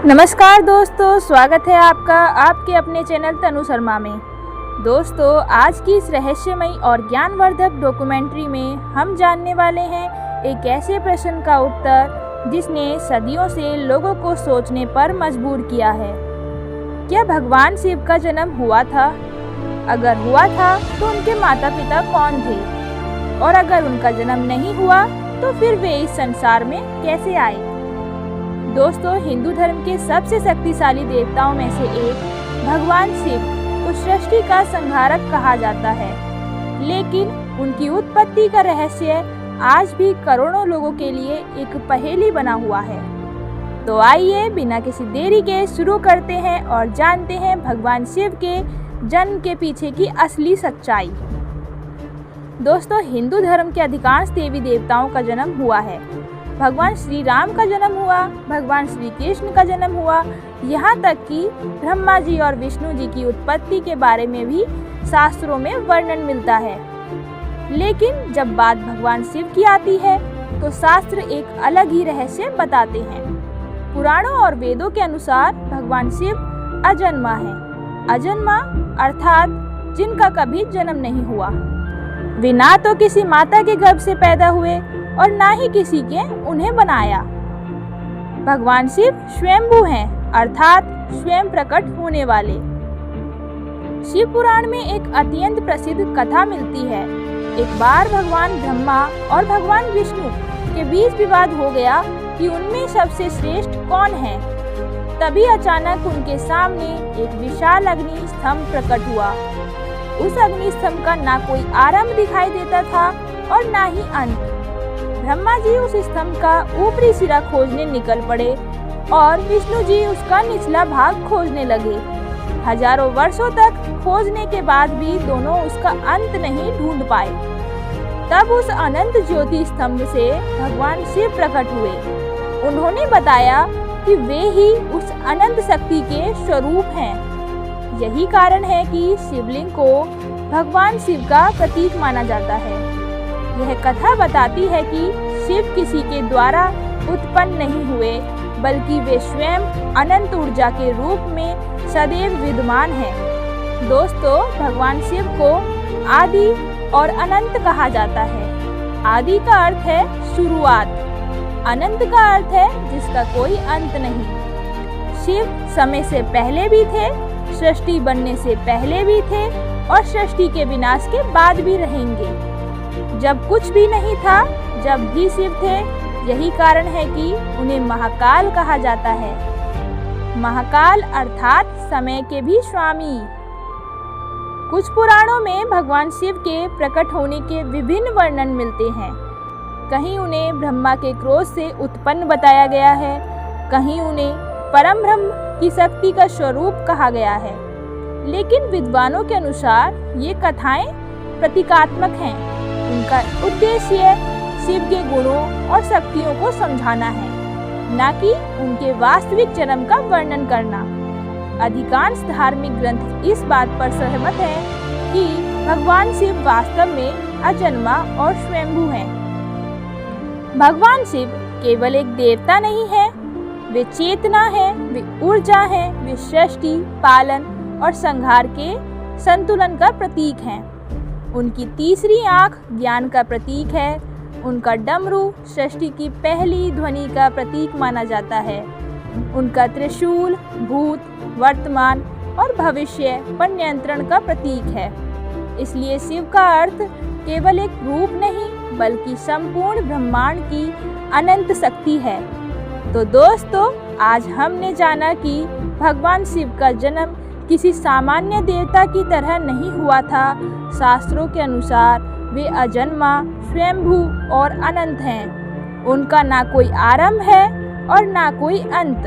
नमस्कार दोस्तों, स्वागत है आपका आपके अपने चैनल तनु शर्मा में। दोस्तों, आज की इस रहस्यमयी और ज्ञानवर्धक डॉक्यूमेंट्री में हम जानने वाले हैं एक ऐसे प्रश्न का उत्तर जिसने सदियों से लोगों को सोचने पर मजबूर किया है। क्या भगवान शिव का जन्म हुआ था? अगर हुआ था तो उनके माता पिता कौन थे? और अगर उनका जन्म नहीं हुआ तो फिर वे इस संसार में कैसे आए? दोस्तों, हिंदू धर्म के सबसे शक्तिशाली देवताओं में से एक भगवान शिव को सृष्टि का संहारक कहा जाता है, लेकिन उनकी उत्पत्ति का रहस्य आज भी करोड़ों लोगों के लिए एक पहेली बना हुआ है। तो आइए बिना किसी देरी के शुरू करते हैं और जानते हैं भगवान शिव के जन्म के पीछे की असली सच्चाई। दोस्तों, हिंदू धर्म के अधिकांश देवी देवताओं का जन्म हुआ है। भगवान श्री राम का जन्म हुआ, भगवान श्री कृष्ण का जन्म हुआ, यहाँ तक कि ब्रह्मा जी और विष्णु जी की उत्पत्ति के बारे में भी शास्त्रों में वर्णन मिलता है। लेकिन जब बात भगवान शिव की आती है तो शास्त्र एक अलग ही रहस्य बताते हैं। पुराणों और वेदों के अनुसार भगवान शिव अजन्मा है। अजन्मा अर्थात जिनका कभी जन्म नहीं हुआ। वे ना तो किसी माता के गर्भ से पैदा हुए और ना ही किसी के उन्हें बनाया। भगवान शिव स्वयंभू हैं, अर्थात स्वयं प्रकट होने वाले। शिव पुराण में एक अत्यंत प्रसिद्ध कथा मिलती है। एक बार भगवान ब्रह्मा और भगवान विष्णु के बीच विवाद हो गया कि उनमें सबसे श्रेष्ठ कौन है। तभी अचानक उनके सामने एक विशाल अग्नि स्तंभ प्रकट हुआ। उस अग्नि स्तंभ का ना कोई आरंभ दिखाई देता था और ना ही अंत। ब्रह्मा जी उस स्तंभ का ऊपरी सिरा खोजने निकल पड़े और विष्णु जी उसका निचला भाग खोजने लगे। हजारों वर्षों तक खोजने के बाद भी दोनों उसका अंत नहीं ढूंढ पाए। तब उस अनंत ज्योति स्तंभ से भगवान शिव प्रकट हुए। उन्होंने बताया कि वे ही उस अनंत शक्ति के स्वरूप हैं। यही कारण है कि शिवलिंग को भगवान शिव का प्रतीक माना जाता है। यह कथा बताती है कि शिव किसी के द्वारा उत्पन्न नहीं हुए, बल्कि वे स्वयं अनंत ऊर्जा के रूप में सदैव विद्यमान हैं। दोस्तों, भगवान शिव को आदि और अनंत कहा जाता है। आदि का अर्थ है शुरुआत, अनंत का अर्थ है जिसका कोई अंत नहीं। शिव समय से पहले भी थे, सृष्टि बनने से पहले भी थे और सृष्टि के विनाश के बाद भी रहेंगे। जब कुछ भी नहीं था, जब भी शिव थे। यही कारण है कि उन्हें महाकाल कहा जाता है। महाकाल अर्थात समय के भी स्वामी। कुछ पुराणों में भगवान शिव के प्रकट होने के विभिन्न वर्णन मिलते हैं। कहीं उन्हें ब्रह्मा के क्रोध से उत्पन्न बताया गया है, कहीं उन्हें परम ब्रह्म की शक्ति का स्वरूप कहा गया है। लेकिन विद्वानों के अनुसार ये कथाएं प्रतीकात्मक हैं। उनका उद्देश्य शिव के गुणों और शक्तियों को समझाना है, न कि उनके वास्तविक जन्म का वर्णन करना। अधिकांश धार्मिक ग्रंथ इस बात पर सहमत हैं कि भगवान शिव वास्तव में अजन्मा और स्वयंभू हैं। भगवान शिव केवल एक देवता नहीं है, वे चेतना है, वे ऊर्जा है, वे सृष्टि, पालन और संहार के संतुलन का प्रतीक हैं। उनकी तीसरी आंख ज्ञान का प्रतीक है। उनका डमरू सृष्टि की पहली ध्वनि का प्रतीक माना जाता है। उनका त्रिशूल भूत, वर्तमान और भविष्य पर नियंत्रण का प्रतीक है। इसलिए शिव का अर्थ केवल एक रूप नहीं, बल्कि संपूर्ण ब्रह्मांड की अनंत शक्ति है। तो दोस्तों, आज हमने जाना कि भगवान शिव का जन्म किसी सामान्य देवता की तरह नहीं हुआ था। शास्त्रों के अनुसार वे अजन्मा, स्वयंभू और अनंत हैं। उनका ना कोई आरंभ है और ना कोई अंत।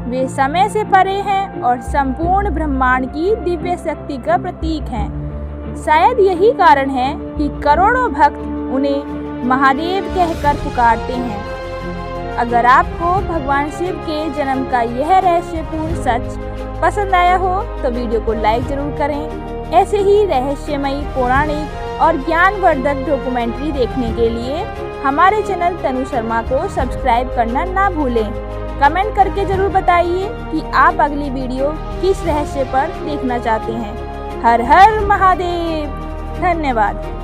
वे समय से परे हैं और संपूर्ण ब्रह्मांड की दिव्य शक्ति का प्रतीक हैं। शायद यही कारण है कि करोड़ों भक्त उन्हें महादेव कहकर पुकारते हैं। अगर आपको भगवान शिव के जन्म का यह रहस्यपूर्ण सच पसंद आया हो तो वीडियो को लाइक जरूर करें। ऐसे ही रहस्यमयी, पौराणिक और ज्ञानवर्धक डॉक्यूमेंट्री देखने के लिए हमारे चैनल तनु शर्मा को सब्सक्राइब करना ना भूलें। कमेंट करके ज़रूर बताइए कि आप अगली वीडियो किस रहस्य पर देखना चाहते हैं। हर हर महादेव। धन्यवाद।